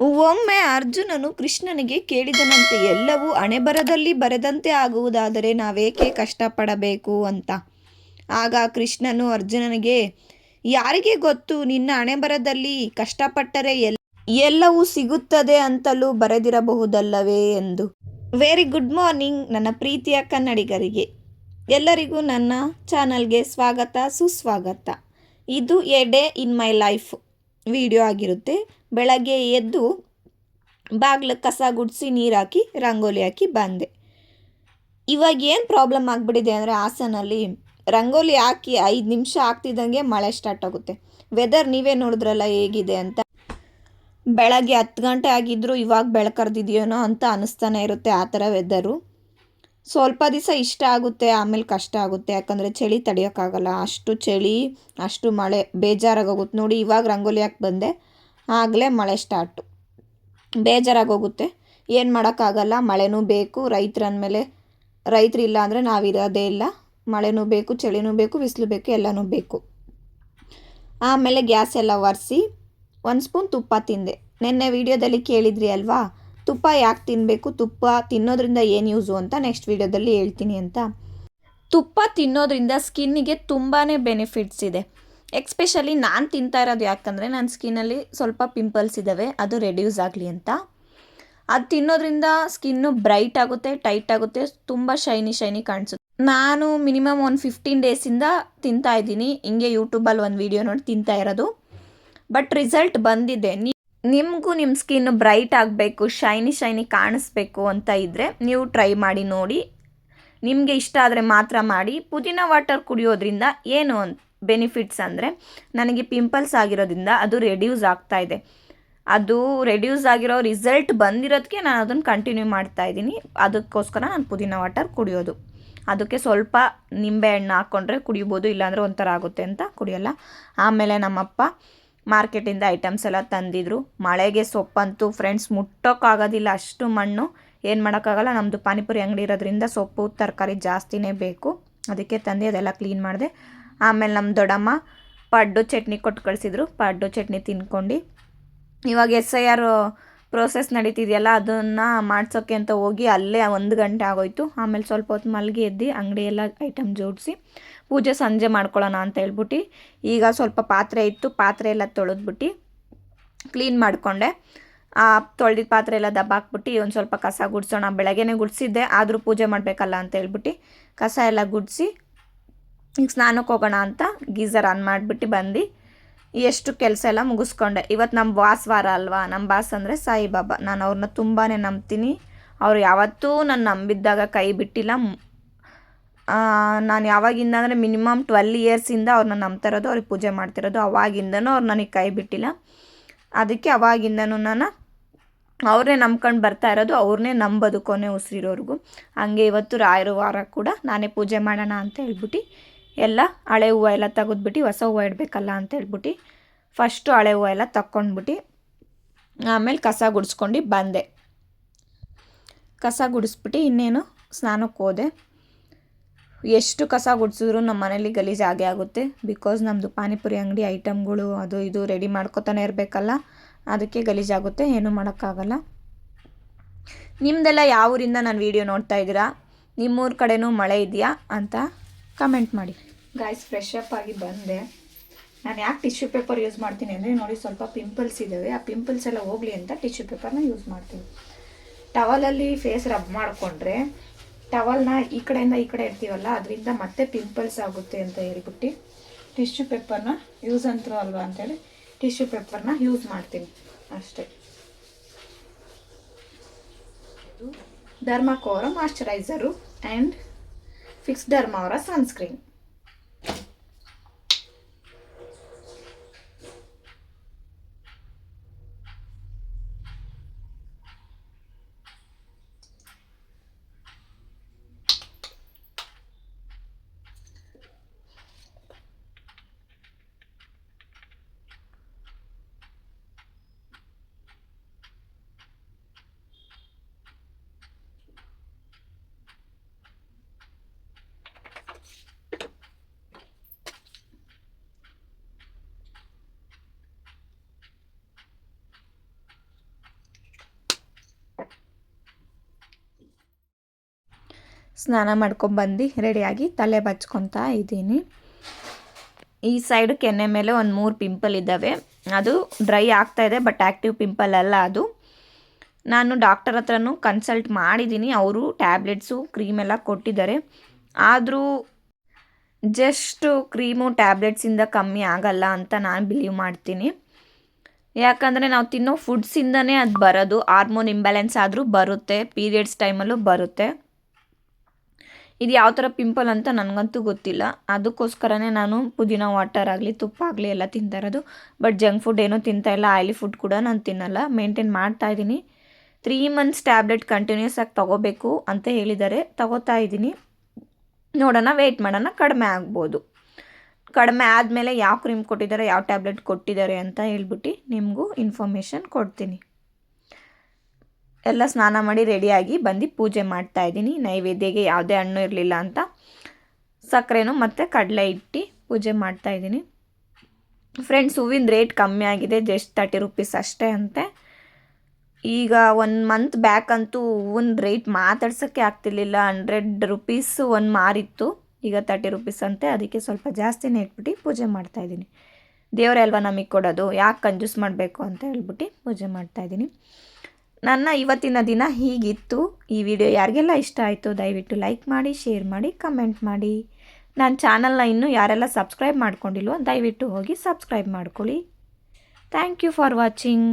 ಒಮ್ಮೆ ಅರ್ಜುನನು ಕೃಷ್ಣನಿಗೆ ಕೇಳಿದನಂತೆ, ಎಲ್ಲವೂ ಹಣೆಬರದಲ್ಲಿ ಬರೆದಂತೆ ಆಗುವುದಾದರೆ ನಾವೇಕೆ ಕಷ್ಟಪಡಬೇಕು ಅಂತ. ಆಗ ಕೃಷ್ಣನು ಅರ್ಜುನನಿಗೆ, ಯಾರಿಗೆ ಗೊತ್ತು, ನಿನ್ನ ಹಣೆಬರದಲ್ಲಿ ಕಷ್ಟಪಟ್ಟರೆ ಎಲ್ಲವೂ ಸಿಗುತ್ತದೆ ಅಂತಲೂ ಬರೆದಿರಬಹುದಲ್ಲವೇ ಎಂದು. ವೆರಿ ಗುಡ್ ಮಾರ್ನಿಂಗ್ ನನ್ನ ಪ್ರೀತಿಯ ಕನ್ನಡಿಗರಿಗೆ ಎಲ್ಲರಿಗೂ ನನ್ನ ಚಾನಲ್ಗೆ ಸ್ವಾಗತ ಸುಸ್ವಾಗತ. ಇದು A day in my life video ಆಗಿರುತ್ತೆ. ಬೆಳಗ್ಗೆ ಎದ್ದು ಬಾಗಿಲು ಕಸ ಗುಡಿಸಿ ನೀರು ಹಾಕಿ ರಂಗೋಲಿ ಹಾಕಿ ಬಂದೆ. ಇವಾಗ ಏನು ಪ್ರಾಬ್ಲಮ್ ಆಗಿಬಿಟ್ಟಿದೆ ಅಂದರೆ, ಹಾಸನಲ್ಲಿ ರಂಗೋಲಿ ಹಾಕಿ 5 ನಿಮಿಷ ಆಗ್ತಿದ್ದಂಗೆ ಮಳೆ ಸ್ಟಾರ್ಟ್ ಆಗುತ್ತೆ. ವೆದರ್ ನೀವೇ ನೋಡಿದ್ರಲ್ಲ ಹೇಗಿದೆ ಅಂತ. ಬೆಳಗ್ಗೆ 10 ಗಂಟೆ ಆಗಿದ್ದರೂ ಇವಾಗ ಬೆಳಕರ್ದಿದೆಯೇನೋ ಅಂತ ಅನ್ನಿಸ್ತಾನೆ ಇರುತ್ತೆ. ಆ ಥರ ವೆದರು. ಸ್ವಲ್ಪ ದಿವಸ ಇಷ್ಟ ಆಗುತ್ತೆ, ಆಮೇಲೆ ಕಷ್ಟ ಆಗುತ್ತೆ. ಯಾಕಂದರೆ ಚಳಿ ತಡೆಯೋಕ್ಕಾಗಲ್ಲ. ಅಷ್ಟು ಚಳಿ, ಅಷ್ಟು ಮಳೆ, ಬೇಜಾರಾಗೋಗುತ್ತೆ. ನೋಡಿ, ಇವಾಗ ರಂಗೋಲಿ ಹಾಕಿ ಬಂದೆ, ಆಗಲೇ ಮಳೆ ಸ್ಟಾರ್ಟು. ಬೇಜಾರಾಗೋಗುತ್ತೆ. ಏನು ಮಾಡೋಕ್ಕಾಗಲ್ಲ. ಮಳೆನೂ ಬೇಕು. ರೈತರಂದಮೇಲೆ ರೈತರಿಲ್ಲ ಅಂದರೆ ನಾವಿರೋದೇ ಇಲ್ಲ. ಮಳೆನೂ ಬೇಕು, ಚಳಿನೂ ಬೇಕು, ಬಿಸಿಲು ಬೇಕು, ಎಲ್ಲನೂ ಬೇಕು. ಆಮೇಲೆ ಗ್ಯಾಸ್ ಎಲ್ಲ ಒರೆಸಿ 1 ಸ್ಪೂನ್ ತುಪ್ಪ ತಿಂದೆ. ನಿನ್ನೆ ವಿಡಿಯೋದಲ್ಲಿ ಕೇಳಿದ್ರಿ ಅಲ್ವಾ, ತುಪ್ಪ ಯಾಕೆ ತಿನ್ನಬೇಕು, ತುಪ್ಪ ತಿನ್ನೋದ್ರಿಂದ ಏನು ಯೂಸು ಅಂತ ನೆಕ್ಸ್ಟ್ ವಿಡಿಯೋದಲ್ಲಿ ಹೇಳ್ತೀನಿ ಅಂತ. ತುಪ್ಪ ತಿನ್ನೋದ್ರಿಂದ ಸ್ಕಿನ್ನಿಗೆ ತುಂಬಾ ಬೆನಿಫಿಟ್ಸ್ ಇದೆ. ಎಕ್ಸ್ಪೆಷಲಿ ನಾನು ತಿಂತಾ ಇರೋದು ಯಾಕಂದರೆ ನನ್ನ ಸ್ಕಿನ್ನಲ್ಲಿ ಸ್ವಲ್ಪ ಪಿಂಪಲ್ಸ್ ಇದ್ದಾವೆ, ಅದು ರೆಡ್ಯೂಸ್ ಆಗಲಿ ಅಂತ. ಅದು ತಿನ್ನೋದ್ರಿಂದ ಸ್ಕಿನ್ನು ಬ್ರೈಟ್ ಆಗುತ್ತೆ, ಟೈಟ್ ಆಗುತ್ತೆ, ತುಂಬ ಶೈನಿ ಕಾಣಿಸುತ್ತೆ. ನಾನು ಮಿನಿಮಮ್ ಒಂದು 15 ಡೇಸಿಂದ ತಿಂತಾ ಇದ್ದೀನಿ. ಹಿಂಗೆ ಯೂಟ್ಯೂಬಲ್ಲಿ ಒಂದು ವಿಡಿಯೋ ನೋಡಿ ತಿಂತಾ ಇರೋದು. ಬಟ್ ರಿಸಲ್ಟ್ ಬಂದಿದೆ. ನಿಮಗೂ ನಿಮ್ಮ ಸ್ಕಿನ್ ಬ್ರೈಟ್ ಆಗಬೇಕು, ಶೈನಿ ಕಾಣಿಸ್ಬೇಕು ಅಂತ ಇದ್ದರೆ ನೀವು ಟ್ರೈ ಮಾಡಿ ನೋಡಿ. ನಿಮಗೆ ಇಷ್ಟ ಆದರೆ ಮಾತ್ರ ಮಾಡಿ. ಪುದೀನ ವಾಟರ್ ಕುಡಿಯೋದ್ರಿಂದ ಏನು ಬೆನಿಫಿಟ್ಸ್ ಅಂದರೆ, ನನಗೆ ಪಿಂಪಲ್ಸ್ ಆಗಿರೋದ್ರಿಂದ ಅದು ರೆಡ್ಯೂಸ್ ಆಗ್ತಾ ಇದೆ. ಅದು ರೆಡ್ಯೂಸ್ ಆಗಿರೋ ರಿಸಲ್ಟ್ ಬಂದಿರೋದಕ್ಕೆ ನಾನು ಅದನ್ನು ಕಂಟಿನ್ಯೂ ಮಾಡ್ತಾ ಇದ್ದೀನಿ. ಅದಕ್ಕೋಸ್ಕರ ನಾನು ಪುದೀನ ವಾಟರ್ ಕುಡಿಯೋದು. ಅದಕ್ಕೆ ಸ್ವಲ್ಪ ನಿಂಬೆಹಣ್ಣು ಹಾಕ್ಕೊಂಡ್ರೆ ಕುಡಿಬೋದು, ಇಲ್ಲಾಂದರೆ ಒಂಥರ ಆಗುತ್ತೆ ಅಂತ ಕುಡಿಯೋಲ್ಲ. ಆಮೇಲೆ ನಮ್ಮಪ್ಪ ಮಾರ್ಕೆಟಿಂದ ಐಟಮ್ಸ್ ಎಲ್ಲ ತಂದಿದ್ರು. ಮಳೆಗೆ ಸೊಪ್ಪಂತೂ ಫ್ರೆಂಡ್ಸ್ ಮುಟ್ಟೋಕ್ಕಾಗೋದಿಲ್ಲ, ಅಷ್ಟು ಮಣ್ಣು. ಏನು ಮಾಡೋಕ್ಕಾಗಲ್ಲ, ನಮ್ಮದು ಪಾನಿಪುರಿ ಅಂಗಡಿ ಇರೋದ್ರಿಂದ ಸೊಪ್ಪು ತರಕಾರಿ ಜಾಸ್ತಿನೇ ಬೇಕು. ಅದಕ್ಕೆ ತಂದು ಅದೆಲ್ಲ ಕ್ಲೀನ್ ಮಾಡಿದೆ. ಆಮೇಲೆ ನಮ್ಮ ದೊಡ್ಡಮ್ಮ ಪಡ್ಡು ಚಟ್ನಿ ಕೊಟ್ಟು ಕಳಿಸಿದ್ರು. ಪಡ್ಡು ಚಟ್ನಿ ತಿನ್ಕೊಂಡು ಇವಾಗ SIR ಪ್ರೋಸೆಸ್ ನಡೀತಿದೆಯಲ್ಲ, ಅದನ್ನು ಮಾಡ್ಸೋಕ್ಕೆ ಅಂತ ಹೋಗಿ ಅಲ್ಲೇ 1 ಗಂಟೆ ಆಗೋಯ್ತು. ಆಮೇಲೆ ಸ್ವಲ್ಪ ಹೊತ್ತು ಮಲಗಿ ಎದ್ದು ಅಂಗಡಿ ಎಲ್ಲ ಐಟಮ್ ಜೋಡಿಸಿ ಪೂಜೆ ಸಂಜೆ ಮಾಡ್ಕೊಳ್ಳೋಣ ಅಂತ ಹೇಳ್ಬಿಟ್ಟು, ಈಗ ಸ್ವಲ್ಪ ಪಾತ್ರೆ ಇತ್ತು, ಪಾತ್ರೆ ಎಲ್ಲ ತೊಳೆದ್ಬಿಟ್ಟು ಕ್ಲೀನ್ ಮಾಡಿಕೊಂಡೆ. ಆ ತೊಳೆದಿದ್ದ ಪಾತ್ರೆ ಎಲ್ಲ ದಬ್ಬಾಕ್ಬಿಟ್ಟು ಒಂದು ಸ್ವಲ್ಪ ಕಸ ಗುಡಿಸೋಣ. ಬೆಳಗ್ಗೆನೇ ಗುಡಿಸಿದ್ದೆ, ಆದರೂ ಪೂಜೆ ಮಾಡಬೇಕಲ್ಲ ಅಂತ ಹೇಳ್ಬಿಟ್ಟು ಕಸ ಎಲ್ಲ ಗುಡಿಸಿ ಈಗ ಸ್ನಾನಕ್ಕೆ ಹೋಗೋಣ ಅಂತ ಗೀಝರ್ ಆನ್ ಮಾಡಿಬಿಟ್ಟು ಬಂದು ಎಷ್ಟು ಕೆಲಸ ಎಲ್ಲ ಮುಗಿಸ್ಕೊಂಡೆ. ಇವತ್ತು ನಮ್ಮ ಬಾಸ್ ವಾರ ಅಲ್ವಾ. ನಮ್ಮ ಬಾಸ್ ಅಂದರೆ ಸಾಯಿಬಾಬಾ. ನಾನು ಅವ್ರನ್ನ ತುಂಬಾ ನಂಬ್ತೀನಿ. ಅವ್ರು ಯಾವತ್ತೂ ನಾನು ನಂಬಿದ್ದಾಗ ಕೈ ಬಿಟ್ಟಿಲ್ಲ. ನಾನು ಯಾವಾಗಿಂದ ಅಂದರೆ ಮಿನಿಮಮ್ 12 ಇಯರ್ಸಿಂದ ಅವ್ರನ್ನ ನಂಬ್ತಾ ಇರೋದು, ಅವ್ರಿಗೆ ಪೂಜೆ ಮಾಡ್ತಿರೋದು. ಅವಾಗಿಂದನೂ ಅವ್ರು ನನಗೆ ಕೈ ಬಿಟ್ಟಿಲ್ಲ. ಅದಕ್ಕೆ ಅವಾಗಿಂದನೂ ನಾನು ಅವ್ರನ್ನೇ ನಂಬ್ಕೊಂಡು ಬರ್ತಾ ಇರೋದು, ಅವ್ರನ್ನೇ ನಂಬೋದು ಕೊನೆ ಉಸಿರಿರೋರ್ಗೂ. ಹಂಗೆ ಇವತ್ತು ರಾಯರ ವಾರ ಕೂಡ ನಾನೇ ಪೂಜೆ ಮಾಡೋಣ ಅಂತ ಹೇಳ್ಬಿಟ್ಟು ಎಲ್ಲ ಹಳೆ ಹೂವು ಎಲ್ಲ ತೆಗೆದ್ಬಿಟ್ಟು ಹೊಸ ಹೂವು ಇಡಬೇಕಲ್ಲ ಅಂತ ಹೇಳ್ಬಿಟ್ಟು ಫಸ್ಟು ಹಳೆ ಹೂವು ಎಲ್ಲ ತಕ್ಕೊಂಡ್ಬಿಟ್ಟು ಆಮೇಲೆ ಕಸ ಗುಡಿಸ್ಕೊಂಡು ಬಂದೆ. ಕಸ ಗುಡಿಸ್ಬಿಟ್ಟು ಇನ್ನೇನು ಸ್ನಾನಕ್ಕೆ ಹೋದೆ. ಎಷ್ಟು ಕಸ ಗುಡಿಸಿದ್ರು ನಮ್ಮ ಮನೇಲಿ ಗಲೀಜು ಆಗೇ ಆಗುತ್ತೆ. ಬಿಕಾಸ್ ನಮ್ಮದು ಪಾನಿಪುರಿ ಅಂಗಡಿ ಐಟಮ್ಗಳು ಅದು ಇದು ರೆಡಿ ಮಾಡ್ಕೊತಾನೆ ಇರಬೇಕಲ್ಲ, ಅದಕ್ಕೆ ಗಲೀಜಾಗುತ್ತೆ. ಏನೂ ಮಾಡೋಕ್ಕಾಗಲ್ಲ. ನಿಮ್ಮದೆಲ್ಲ ಯಾವ ಊರಿಂದ ನಾನು ವಿಡಿಯೋ ನೋಡ್ತಾ ಇದ್ದೀರಾ, ನಿಮ್ಮೂರ ಕಡೆನೂ ಮಳೆ ಇದೆಯಾ ಅಂತ ಕಮೆಂಟ್ ಮಾಡಿ. ಗಾಯ್ಸ್, ಫ್ರೆಶ್ ಅಪ್ ಆಗಿ ಬಂದೆ. ನಾನು ಯಾಕೆ ಟಿಶ್ಯೂ ಪೇಪರ್ ಯೂಸ್ ಮಾಡ್ತೀನಿ ಅಂದರೆ, ನೋಡಿ ಸ್ವಲ್ಪ ಪಿಂಪಲ್ಸ್ ಇದ್ದಾವೆ, ಆ ಪಿಂಪಲ್ಸ್ ಎಲ್ಲ ಹೋಗಲಿ ಅಂತ ಟಿಶ್ಯೂ ಪೇಪರ್ನ ಯೂಸ್ ಮಾಡ್ತೀನಿ. ಟವಲಲ್ಲಿ ಫೇಸ್ ರಬ್ ಮಾಡಿಕೊಂಡ್ರೆ ಟವಲ್ನ ಈ ಕಡೆಯಿಂದ ಈ ಕಡೆ ಇರ್ತೀವಲ್ಲ, ಅದರಿಂದ ಮತ್ತೆ ಪಿಂಪಲ್ಸ್ ಆಗುತ್ತೆ ಅಂತ ಹೇಳ್ಬಿಟ್ಟು ಟಿಶ್ಯೂ ಪೇಪರ್ನ ಯೂಸ್ ಅಂತರೂ ಅಲ್ವಾ ಅಂತೇಳಿ ಟಿಶ್ಯೂ ಪೇಪರ್ನ ಯೂಸ್ ಮಾಡ್ತೀನಿ ಅಷ್ಟೇ. ಇದು ಧರ್ಮಕೋರ ಮಾಯ್ಶ್ಚರೈಸರು ಆ್ಯಂಡ್ ಫಿಕ್ಸ್ ಡರ್ಮಾ ಅವರ ಸನ್ಸ್ಕ್ರೀನ್. ಸ್ನಾನ ಮಾಡ್ಕೊಂಬಂದು ರೆಡಿಯಾಗಿ ತಲೆ ಬಚ್ಕೊತಾ ಇದ್ದೀನಿ. ಈ ಸೈಡ್ ಕೆನ್ನೆ ಮೇಲೆ ಒಂದು 3 ಪಿಂಪಲ್ ಇದ್ದಾವೆ. ಅದು ಡ್ರೈ ಆಗ್ತಾಯಿದೆ, ಬಟ್ ಆ್ಯಕ್ಟಿವ್ ಪಿಂಪಲ್ ಅಲ್ಲ ಅದು. ನಾನು ಡಾಕ್ಟರ್ ಹತ್ರನೂ ಕನ್ಸಲ್ಟ್ ಮಾಡಿದ್ದೀನಿ. ಅವರು ಟ್ಯಾಬ್ಲೆಟ್ಸು ಕ್ರೀಮೆಲ್ಲ ಕೊಟ್ಟಿದ್ದಾರೆ. ಆದರೂ ಜಸ್ಟು ಕ್ರೀಮು ಟ್ಯಾಬ್ಲೆಟ್ಸಿಂದ ಕಮ್ಮಿ ಆಗಲ್ಲ ಅಂತ ನಾನು ಬಿಲೀವ್ ಮಾಡ್ತೀನಿ. ಯಾಕಂದರೆ ನಾವು ತಿನ್ನೋ ಫುಡ್ಸಿಂದನೇ ಅದು ಬರೋದು. ಹಾರ್ಮೋನ್ ಇಂಬ್ಯಾಲೆನ್ಸ್ ಆದರೂ ಬರುತ್ತೆ, ಪೀರಿಯಡ್ಸ್ ಟೈಮಲ್ಲೂ ಬರುತ್ತೆ. ಇದು ಯಾವ ಥರ ಪಿಂಪಲ್ ಅಂತ ನನಗಂತೂ ಗೊತ್ತಿಲ್ಲ. ಅದಕ್ಕೋಸ್ಕರನೇ ನಾನು ಪುದೀನ ವಾಟರ್ ಆಗಲಿ ತುಪ್ಪ ಆಗಲಿ ಎಲ್ಲ ತಿಂತಾ ಇರೋದು. ಬಟ್ ಜಂಕ್ ಫುಡ್ ಏನೂ ತಿಂತಾಯಿಲ್ಲ, ಆಯಿಲಿ ಫುಡ್ ಕೂಡ ನಾನು ತಿನ್ನಲ್ಲ, ಮೇಂಟೈನ್ ಮಾಡ್ತಾಯಿದ್ದೀನಿ. 3 ಮಂತ್ಸ್ ಟ್ಯಾಬ್ಲೆಟ್ ಕಂಟಿನ್ಯೂಸ್ ಆಗಿ ತೊಗೋಬೇಕು ಅಂತ ಹೇಳಿದ್ದಾರೆ, ತೊಗೋತಾ ಇದ್ದೀನಿ. ನೋಡೋಣ, ವೆಯ್ಟ್ ಮಾಡೋಣ, ಕಡಿಮೆ ಆಗ್ಬೋದು. ಕಡಿಮೆ ಆದಮೇಲೆ ಯಾವ ಕ್ರೀಮ್ ಕೊಟ್ಟಿದ್ದಾರೆ, ಯಾವ ಟ್ಯಾಬ್ಲೆಟ್ ಕೊಟ್ಟಿದ್ದಾರೆ ಅಂತ ಹೇಳ್ಬಿಟ್ಟು ನಿಮಗೂ ಇನ್ಫಾರ್ಮೇಷನ್ ಕೊಡ್ತೀನಿ. ಎಲ್ಲ ಸ್ನಾನ ಮಾಡಿ ರೆಡಿಯಾಗಿ ಬಂದು ಪೂಜೆ ಮಾಡ್ತಾಯಿದ್ದೀನಿ. ನೈವೇದ್ಯಗೆ ಯಾವುದೇ ಹಣ್ಣು ಇರಲಿಲ್ಲ ಅಂತ ಸಕ್ಕರೆನೂ ಮತ್ತು ಕಡಲೆ ಇಟ್ಟು ಪೂಜೆ ಮಾಡ್ತಾಯಿದ್ದೀನಿ. ಫ್ರೆಂಡ್ಸ್, ಹೂವಿನ ರೇಟ್ ಕಮ್ಮಿ ಆಗಿದೆ, ಜಸ್ಟ್ 30 ರೂಪೀಸ್ ಅಷ್ಟೇ ಅಂತೆ. ಈಗ 1 ಮಂತ್ ಬ್ಯಾಕ್ ಅಂತೂ ಹೂವಿನ ರೇಟ್ ಮಾತಾಡ್ಸೋಕ್ಕೆ ಆಗ್ತಿರ್ಲಿಲ್ಲ. 100 ರೂಪೀಸ್ ಒಂದು ಮಾರಿತ್ತು, ಈಗ 30 ರೂಪೀಸ್ ಅಂತೆ. ಅದಕ್ಕೆ ಸ್ವಲ್ಪ ಜಾಸ್ತಿನೇ ಇಟ್ಬಿಟ್ಟು ಪೂಜೆ ಮಾಡ್ತಾಯಿದ್ದೀನಿ. ದೇವರೇ ಅಲ್ವಾ ನಮಗೆ ಕೊಡೋದು, ಯಾಕೆ ಕಂಜೂಸ್ ಮಾಡಬೇಕು ಅಂತ ಹೇಳ್ಬಿಟ್ಟು ಪೂಜೆ ಮಾಡ್ತಾಯಿದ್ದೀನಿ. ನನ್ನ ಇವತ್ತಿನ ದಿನ ಹೀಗಿತ್ತು. ಈ ವಿಡಿಯೋ ಯಾರಿಗೆಲ್ಲ ಇಷ್ಟ ಆಯಿತು ದಯವಿಟ್ಟು ಲೈಕ್ ಮಾಡಿ, ಶೇರ್ ಮಾಡಿ, ಕಮೆಂಟ್ ಮಾಡಿ. ನನ್ನ ಚಾನಲ್ನ ಇನ್ನೂ ಯಾರೆಲ್ಲ ಸಬ್ಸ್ಕ್ರೈಬ್ ಮಾಡ್ಕೊಂಡಿಲ್ವೋ ದಯವಿಟ್ಟು ಹೋಗಿ ಸಬ್ಸ್ಕ್ರೈಬ್ ಮಾಡ್ಕೊಳ್ಳಿ. Thank you for watching.